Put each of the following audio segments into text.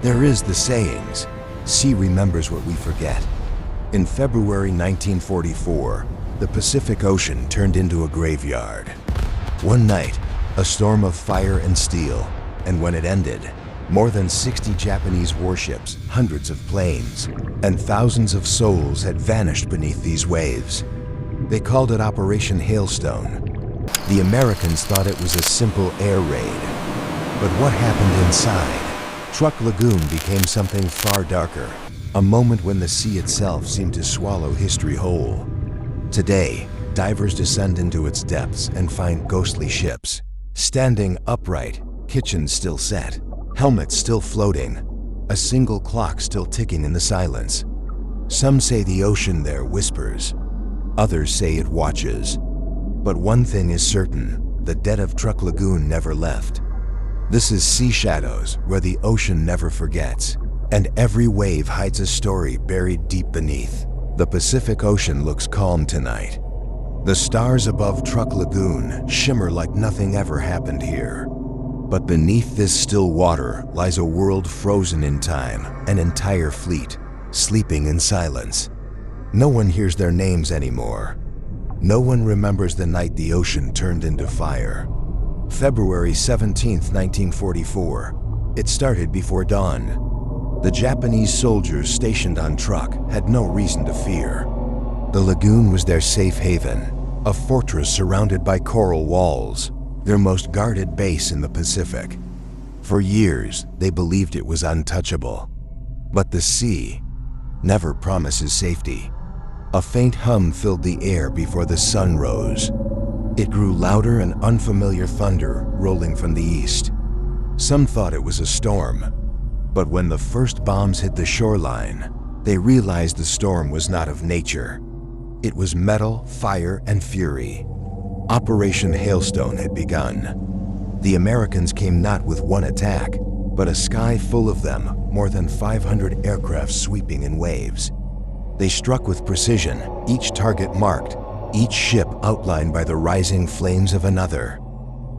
There is the sayings, sea remembers what we forget. In February 1944, the Pacific Ocean turned into a graveyard. One night, a storm of fire and steel, and when it ended, more than 60 Japanese warships, hundreds of planes, and thousands of souls had vanished beneath these waves. They called it Operation Hailstone. The Americans thought it was a simple air raid. But what happened inside? Truk Lagoon became something far darker, a moment when the sea itself seemed to swallow history whole. Today, divers descend into its depths and find ghostly ships, standing upright, kitchens still set, helmets still floating, a single clock still ticking in the silence. Some say the ocean there whispers, others say it watches. But one thing is certain, the dead of Truk Lagoon never left. This is Sea Shadows, where the ocean never forgets, and every wave hides a story buried deep beneath. The Pacific Ocean looks calm tonight. The stars above Truk Lagoon shimmer like nothing ever happened here. But beneath this still water lies a world frozen in time, an entire fleet, sleeping in silence. No one hears their names anymore. No one remembers the night the ocean turned into fire. February 17, 1944. It started before dawn. The Japanese soldiers stationed on Truk had no reason to fear. The lagoon was their safe haven, a fortress surrounded by coral walls, their most guarded base in the Pacific. For years, they believed it was untouchable. But the sea never promises safety. A faint hum filled the air before the sun rose. It grew louder, and unfamiliar thunder rolling from the east. Some thought it was a storm, but when the first bombs hit the shoreline, they realized the storm was not of nature. It was metal, fire, and fury. Operation Hailstone had begun. The Americans came not with one attack, but a sky full of them, more than 500 aircraft sweeping in waves. They struck with precision, each target marked, each ship outlined by the rising flames of another.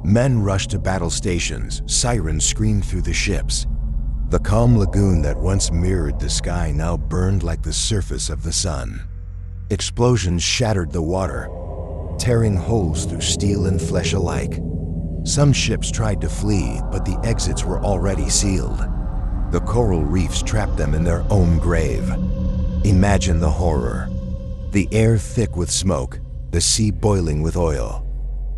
Men rushed to battle stations, sirens screamed through the ships. The calm lagoon that once mirrored the sky now burned like the surface of the sun. Explosions shattered the water, tearing holes through steel and flesh alike. Some ships tried to flee, but the exits were already sealed. The coral reefs trapped them in their own grave. Imagine the horror. The air thick with smoke, the sea boiling with oil.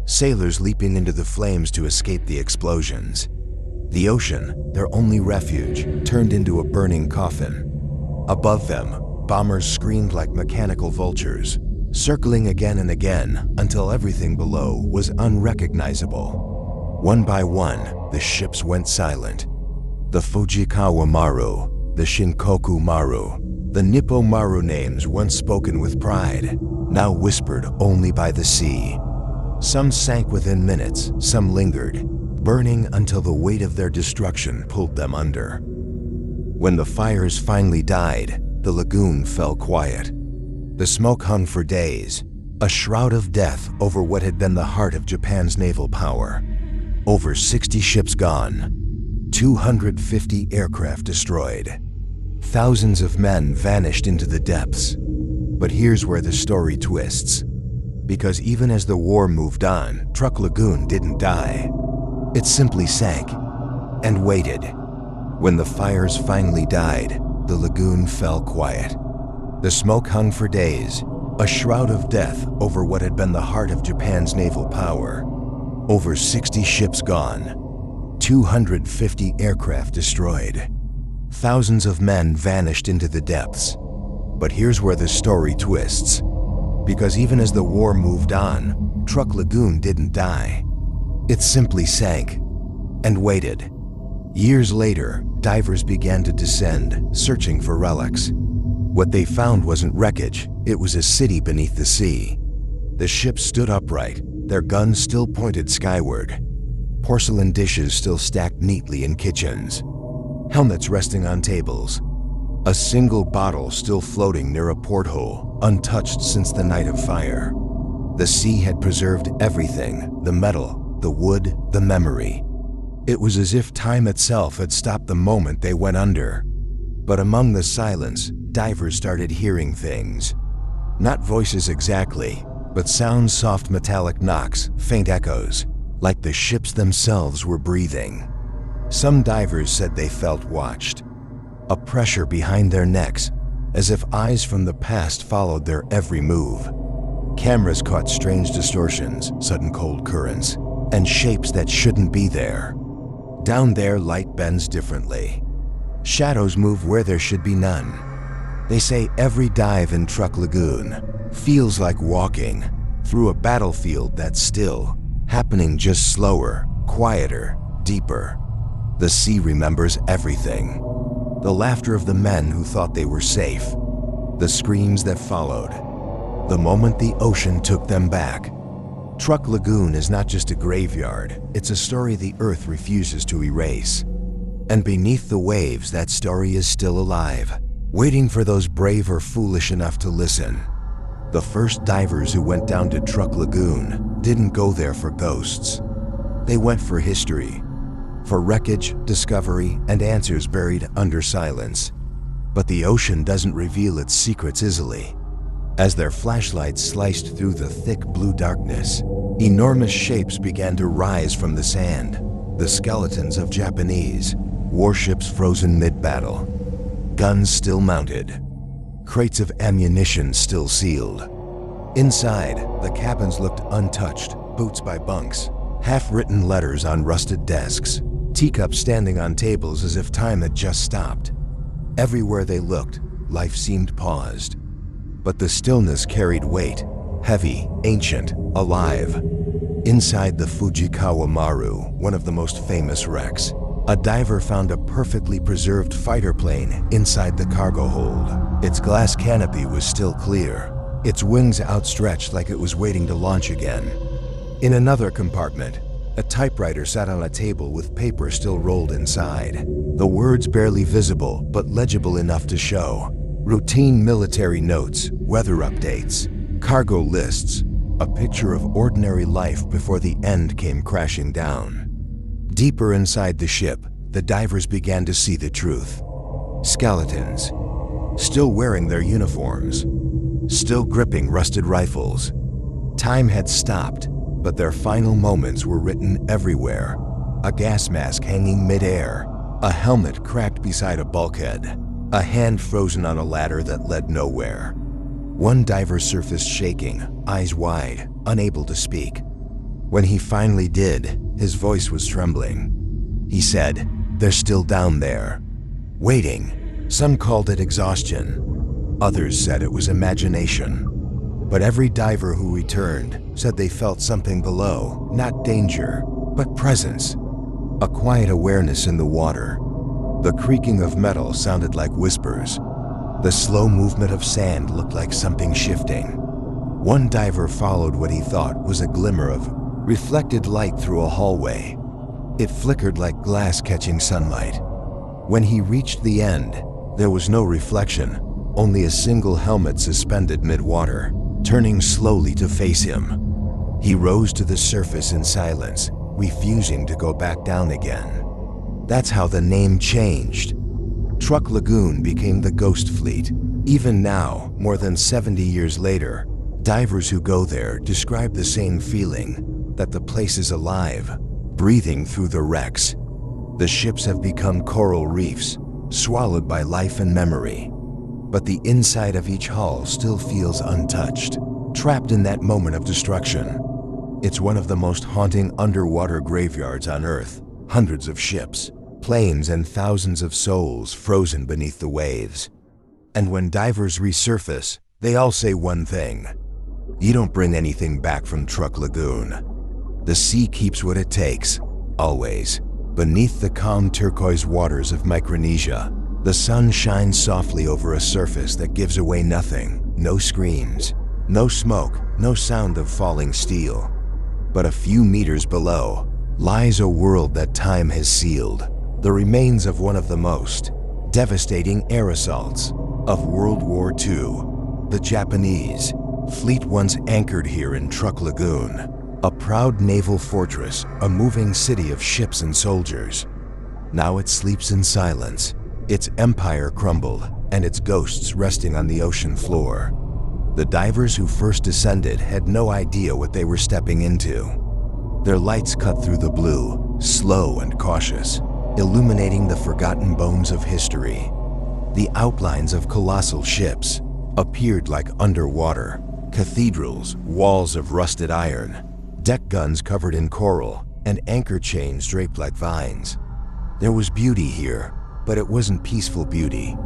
Sailors leaping into the flames to escape the explosions. The ocean, their only refuge, turned into a burning coffin. Above them, bombers screamed like mechanical vultures, circling again and again until everything below was unrecognizable. One by one, the ships went silent. The Fujikawa Maru, the Shinkoku Maru, the Nippo Maru names once spoken with pride, now whispered only by the sea. Some sank within minutes, some lingered, burning until the weight of their destruction pulled them under. When the fires finally died, the lagoon fell quiet. The smoke hung for days, a shroud of death over what had been the heart of Japan's naval power. Over 60 ships gone, 250 aircraft destroyed. Thousands of men vanished into the depths. But here's where the story twists. Because even as the war moved on, Truk Lagoon didn't die. It simply sank and waited. When the fires finally died, the lagoon fell quiet. The smoke hung for days, a shroud of death over what had been the heart of Japan's naval power. Over 60 ships gone, 250 aircraft destroyed. Thousands of men vanished into the depths. But here's where the story twists. Because even as the war moved on, Truk Lagoon didn't die. It simply sank and waited. Years later, divers began to descend, searching for relics. What they found wasn't wreckage, it was a city beneath the sea. The ships stood upright, their guns still pointed skyward. Porcelain dishes still stacked neatly in kitchens. Helmets resting on tables. A single bottle still floating near a porthole, untouched since the night of fire. The sea had preserved everything, the metal, the wood, the memory. It was as if time itself had stopped the moment they went under. But among the silence, divers started hearing things. Not voices exactly, but sounds, soft metallic knocks, faint echoes, like the ships themselves were breathing. Some divers said they felt watched, a pressure behind their necks, as if eyes from the past followed their every move. Cameras caught strange distortions, sudden cold currents, and shapes that shouldn't be there. Down there, light bends differently. Shadows move where there should be none. They say every dive in Truk Lagoon feels like walking through a battlefield that's still, happening just slower, quieter, deeper. The sea remembers everything. The laughter of the men who thought they were safe. The screams that followed. The moment the ocean took them back. Truk Lagoon is not just a graveyard, it's a story the earth refuses to erase. And beneath the waves, that story is still alive, waiting for those brave or foolish enough to listen. The first divers who went down to Truk Lagoon didn't go there for ghosts. They went for history, for wreckage, discovery, and answers buried under silence. But the ocean doesn't reveal its secrets easily. As their flashlights sliced through the thick blue darkness, enormous shapes began to rise from the sand. The skeletons of Japanese warships frozen mid-battle, guns still mounted, crates of ammunition still sealed. Inside, the cabins looked untouched, boots by bunks, half-written letters on rusted desks, teacups standing on tables as if time had just stopped. Everywhere they looked, life seemed paused. But the stillness carried weight, heavy, ancient, alive. Inside the Fujikawa Maru, one of the most famous wrecks, a diver found a perfectly preserved fighter plane inside the cargo hold. Its glass canopy was still clear, its wings outstretched like it was waiting to launch again. In another compartment, a typewriter sat on a table with paper still rolled inside. The words barely visible, but legible enough to show. Routine military notes, weather updates, cargo lists, a picture of ordinary life before the end came crashing down. Deeper inside the ship, the divers began to see the truth. Skeletons, still wearing their uniforms, still gripping rusted rifles. Time had stopped, but their final moments were written everywhere. A gas mask hanging mid-air, a helmet cracked beside a bulkhead, a hand frozen on a ladder that led nowhere. One diver surfaced shaking, eyes wide, unable to speak. When he finally did, his voice was trembling. He said, "They're still down there, waiting." Some called it exhaustion. Others said it was imagination. But every diver who returned said they felt something below, not danger, but presence. A quiet awareness in the water. The creaking of metal sounded like whispers. The slow movement of sand looked like something shifting. One diver followed what he thought was a glimmer of reflected light through a hallway. It flickered like glass catching sunlight. When he reached the end, there was no reflection, only a single helmet suspended mid-water, turning slowly to face him. He rose to the surface in silence, refusing to go back down again. That's how the name changed. Truk Lagoon became the Ghost Fleet. Even now, more than 70 years later, divers who go there describe the same feeling, that the place is alive, breathing through the wrecks. The ships have become coral reefs, swallowed by life and memory. But the inside of each hull still feels untouched, trapped in that moment of destruction. It's one of the most haunting underwater graveyards on Earth. Hundreds of ships, planes, and thousands of souls frozen beneath the waves. And when divers resurface, they all say one thing: you don't bring anything back from Truk Lagoon. The sea keeps what it takes, always. Beneath the calm turquoise waters of Micronesia, the sun shines softly over a surface that gives away nothing. No screams, no smoke, no sound of falling steel. But a few meters below lies a world that time has sealed. The remains of one of the most devastating air assaults of World War II. The Japanese fleet once anchored here in Truk Lagoon. A proud naval fortress, a moving city of ships and soldiers. Now it sleeps in silence, its empire crumbled, and its ghosts resting on the ocean floor. The divers who first descended had no idea what they were stepping into. Their lights cut through the blue, slow and cautious, illuminating the forgotten bones of history. The outlines of colossal ships appeared like underwater, cathedrals, walls of rusted iron, deck guns covered in coral, and anchor chains draped like vines. There was beauty here, but it wasn't peaceful beauty.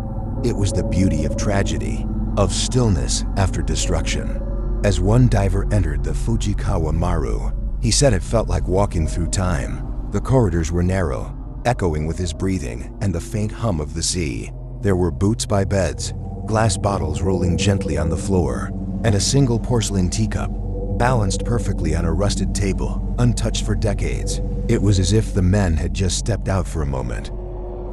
It was the beauty of tragedy, of stillness after destruction. As one diver entered the Fujikawa Maru, he said it felt like walking through time. The corridors were narrow, echoing with his breathing and the faint hum of the sea. There were boots by beds, glass bottles rolling gently on the floor, and a single porcelain teacup, balanced perfectly on a rusted table, untouched for decades. It was as if the men had just stepped out for a moment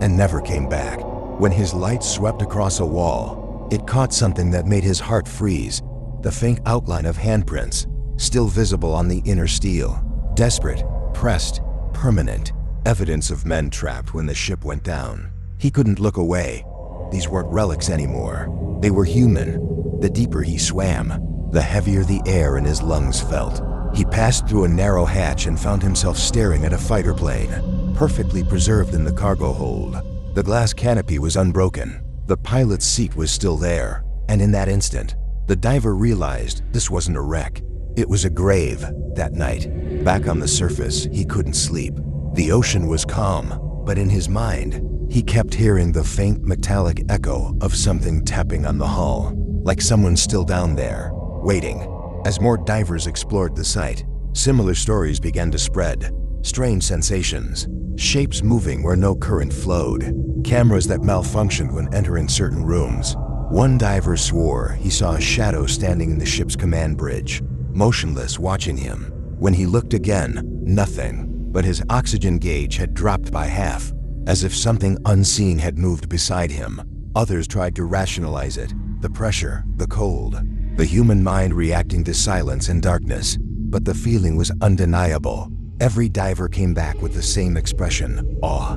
and never came back. When his light swept across a wall, it caught something that made his heart freeze, the faint outline of handprints, still visible on the inner steel. Desperate, pressed, permanent, evidence of men trapped when the ship went down. He couldn't look away. These weren't relics anymore. They were human. The deeper he swam, the heavier the air in his lungs felt. He passed through a narrow hatch and found himself staring at a fighter plane, perfectly preserved in the cargo hold. The glass canopy was unbroken. The pilot's seat was still there, and in that instant, the diver realized this wasn't a wreck. It was a grave. That night, back on the surface, he couldn't sleep. The ocean was calm, but in his mind, he kept hearing the faint metallic echo of something tapping on the hull, like someone still down there, waiting. As more divers explored the site, similar stories began to spread. Strange sensations, shapes moving where no current flowed, cameras that malfunctioned when entering certain rooms. One diver swore he saw a shadow standing in the ship's command bridge, motionless, watching him. When he looked again, nothing, but his oxygen gauge had dropped by half, as if something unseen had moved beside him. Others tried to rationalize it, the pressure, the cold, the human mind reacting to silence and darkness, but the feeling was undeniable. Every diver came back with the same expression, awe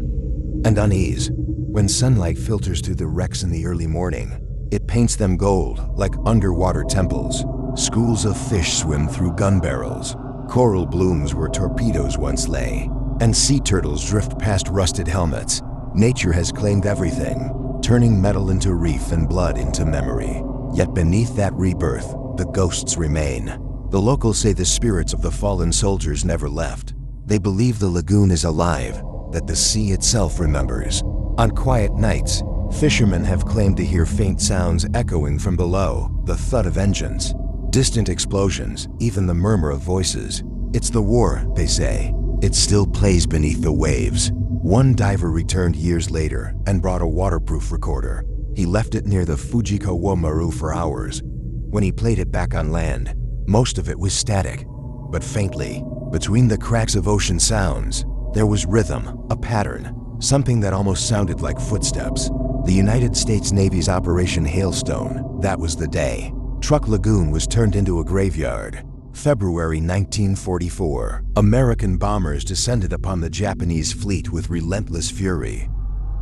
and unease. When sunlight filters through the wrecks in the early morning, it paints them gold like underwater temples. Schools of fish swim through gun barrels, coral blooms where torpedoes once lay, and sea turtles drift past rusted helmets. Nature has claimed everything, turning metal into reef and blood into memory. Yet beneath that rebirth, the ghosts remain. The locals say the spirits of the fallen soldiers never left. They believe the lagoon is alive, that the sea itself remembers. On quiet nights, fishermen have claimed to hear faint sounds echoing from below, the thud of engines, distant explosions, even the murmur of voices. It's the war, they say. It still plays beneath the waves. One diver returned years later and brought a waterproof recorder. He left it near the Fujikawa Maru for hours. When he played it back on land, most of it was static, but faintly. Between the cracks of ocean sounds, there was rhythm, a pattern, something that almost sounded like footsteps. The United States Navy's Operation Hailstone, that was the day. Truk Lagoon was turned into a graveyard. February 1944, American bombers descended upon the Japanese fleet with relentless fury.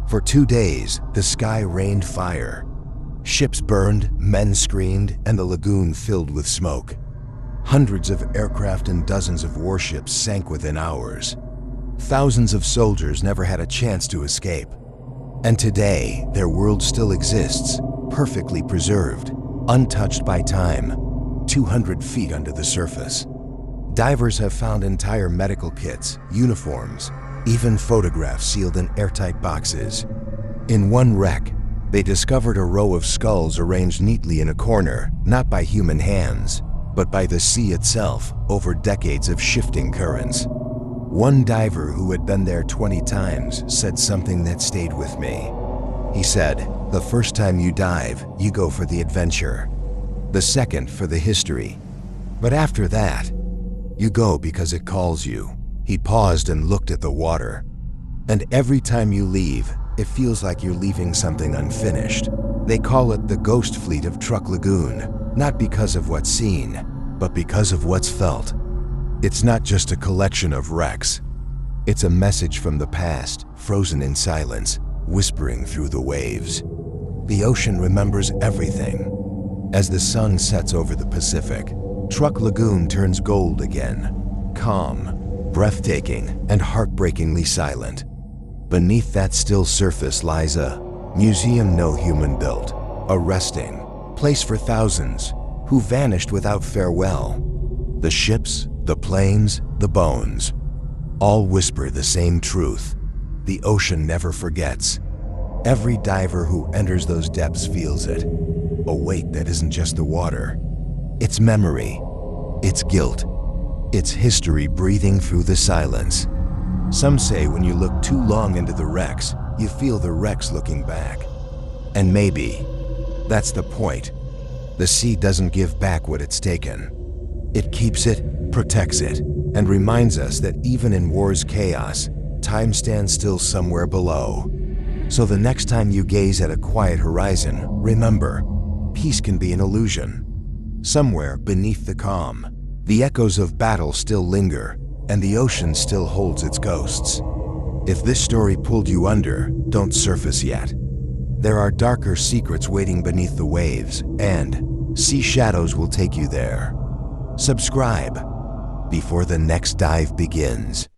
For 2 days, the sky rained fire. Ships burned, men screamed, and the lagoon filled with smoke. Hundreds of aircraft and dozens of warships sank within hours. Thousands of soldiers never had a chance to escape. And today, their world still exists, perfectly preserved, untouched by time, 200 feet under the surface. Divers have found entire medical kits, uniforms, even photographs sealed in airtight boxes. In one wreck, they discovered a row of skulls arranged neatly in a corner, not by human hands, but by the sea itself over decades of shifting currents. One diver who had been there 20 times said something that stayed with me. He said, "The first time you dive, you go for the adventure. The second for the history. But after that, you go because it calls you." He paused and looked at the water. "And every time you leave, it feels like you're leaving something unfinished." They call it the ghost fleet of Truk Lagoon, not because of what's seen, but because of what's felt. It's not just a collection of wrecks. It's a message from the past, frozen in silence, whispering through the waves. The ocean remembers everything. As the sun sets over the Pacific, Truk Lagoon turns gold again, calm, breathtaking, and heartbreakingly silent. Beneath that still surface lies a museum no human built, a resting place for thousands who vanished without farewell. The ships, the planes, the bones, all whisper the same truth. The ocean never forgets. Every diver who enters those depths feels it. A weight that isn't just the water. It's memory. It's guilt. It's history breathing through the silence. Some say when you look too long into the wrecks, you feel the wrecks looking back. And maybe that's the point. The sea doesn't give back what it's taken. It keeps it, protects it, and reminds us that even in war's chaos, time stands still somewhere below. So the next time you gaze at a quiet horizon, remember, peace can be an illusion. Somewhere beneath the calm, the echoes of battle still linger, and the ocean still holds its ghosts. If this story pulled you under, don't surface yet. There are darker secrets waiting beneath the waves, and sea shadows will take you there. Subscribe before the next dive begins.